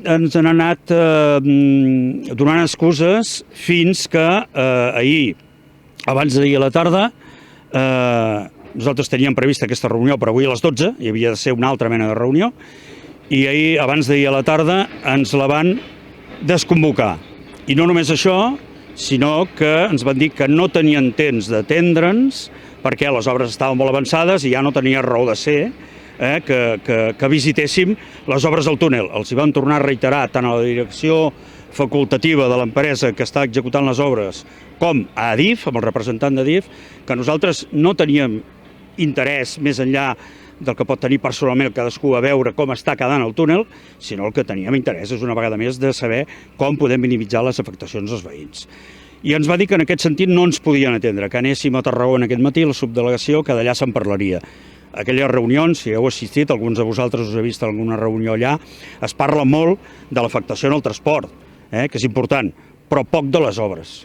Ens han anat donant excuses fins que ahir, abans d'ahir a la tarda, nosaltres teníem prevista aquesta reunió per avui a les 12, hi havia de ser una altra mena de reunió, i ahir, abans d'ahir a la tarda, ens la van desconvocar. I no només això, sinó que ens van dir que no tenien temps d'atendre'ns perquè les obres estaven molt avançades i ja no tenia raó de ser que visitéssim les obres del túnel. Els hi vam tornar a reiterar tant a la direcció facultativa de l'empresa que està executant les obres com a Adif, amb el representant d'Adif, que nosaltres no teníem interès més enllà del que pot tenir personalment cadascú a veure com està quedant el túnel, sinó el que teníem interès és una vegada més de saber com podem minimitzar les afectacions als veïns. I ens va dir que en aquest sentit no ens podien atendre, que anéssim a Tarragona aquest matí, la subdelegació, que d'allà se'n parlaria. Aquelles reunions, si heu assistit, alguns de vosaltres us he vist en alguna reunió allà, es parla molt de l'afectació en el transport, que és important, però poc de les obres.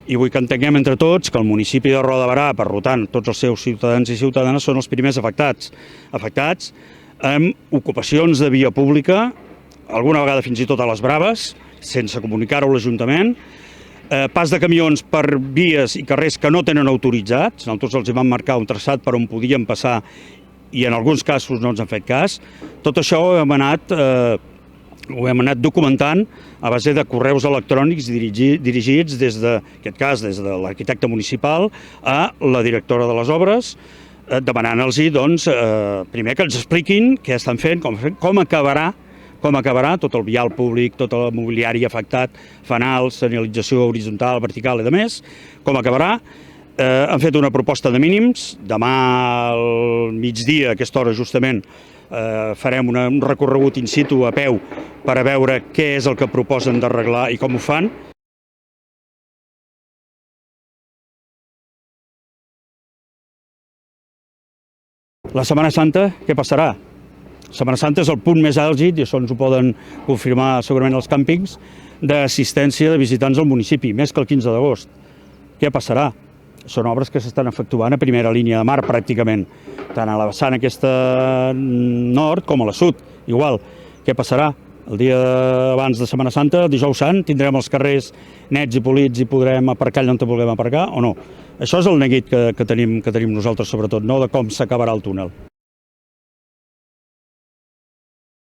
I vull que entenguem entre tots que el municipi de Roda de Berà, per tant, tots els seus ciutadans i ciutadanes són els primers afectats. Afectats amb ocupacions de via pública, alguna vegada fins i tot a les braves, sense comunicar-ho a l'Ajuntament, pas de camions per vies i carrers que no tenen autoritzats, nosaltres els hi vam marcar un traçat per on podien passar i en alguns casos no ens han fet cas. Tot això ho hem anat documentant a base de correus electrònics dirigits des de, en aquest cas, des de l'arquitecte municipal a la directora de les obres, demanant-los, doncs, primer que ens expliquin què estan fent, com acabarà tot el vial públic, tot el mobiliari afectat, fanals, senyalització horitzontal, vertical i demés, com acabarà. Han fet una proposta de mínims. Demà al migdia, a aquesta hora justament, farem un recorregut in situ a peu per a veure què és el que proposen d'arreglar i com ho fan. La Setmana Santa, què passarà? Setmana Santa és el punt més àlgid, i això ens ho poden confirmar segurament els càmpings, d'assistència de visitants al municipi, més que el 15 d'agost. Què passarà? Són obres que s'estan efectuant a primera línia de mar, pràcticament, tant a la vessant aquesta nord com a la sud. Igual, què passarà? El dia abans de Setmana Santa, dijous sant, tindrem els carrers nets i polits i podrem aparcar allà on vulguem aparcar o no? Això és el neguit que tenim nosaltres, sobretot, no de com s'acabarà el túnel.